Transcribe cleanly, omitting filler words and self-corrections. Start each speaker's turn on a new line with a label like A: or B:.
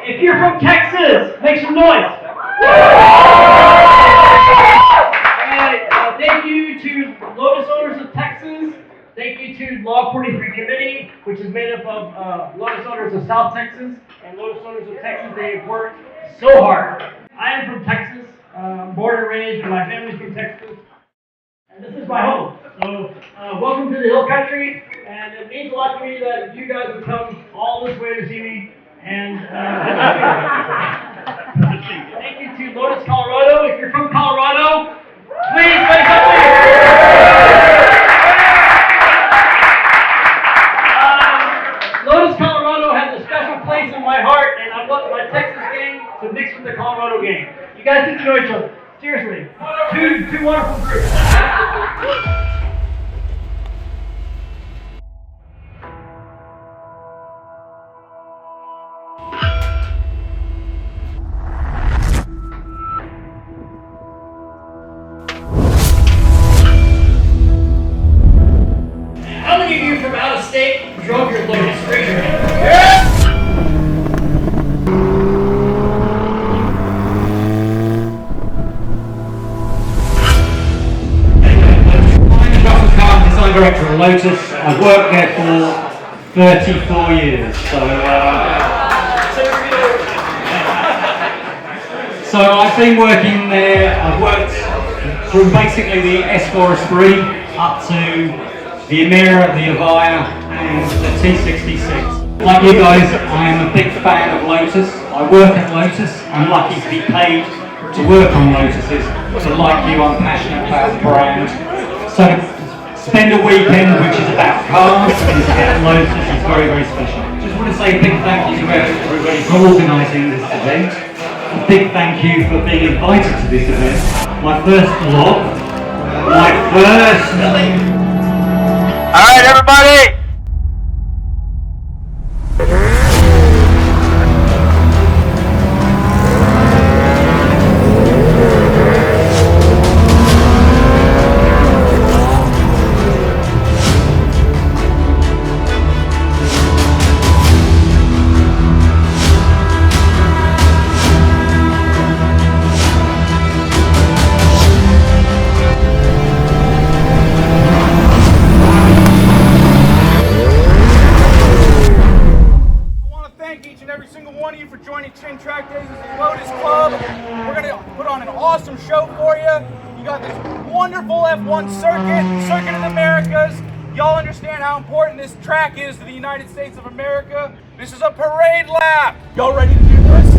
A: If you're from Texas, make some noise. Thank you to Lotus Owners of Texas. Thank you to LOG43 Committee, which is made up of Lotus Owners of South Texas and Lotus Owners of Texas. They have worked so hard. I am from Texas, born and raised, and my family's from Texas. And this is my home. So welcome to the Hill Country, and it means a lot to me that you guys have come all this way to see me. And thank you to Lotus, Colorado. If you're from Colorado, please say something. Lotus, Colorado has a special place in my heart, and I want my Texas gang to mix with the Colorado gang. You guys get to know each other. Seriously. Two wonderful groups. How many of you from out of state drove your Lotus? Raise your hand. I'm director of Lotus. I've worked there for 34 years. So I've been working there. I've worked from basically the S4S3 up to the Emira, the Avaya, and the T66. Like you guys, I am a big fan of Lotus. I work at Lotus. I'm lucky to be paid to work on Lotuses. So like you, I'm passionate about the brand. So spend a weekend which is about cars and is about Lotus is very, very special. Just want to say a big thank you to everybody for organising this event. A big thank you for being invited to this event. My first vlog.
B: Alright everybody!
C: Track Days is the Lotus Club. We're going to put on an awesome show for you. You got this wonderful F1 circuit of the Americas. Y'all understand how important this track is to the United States of America. This is a parade lap. Y'all ready to do this?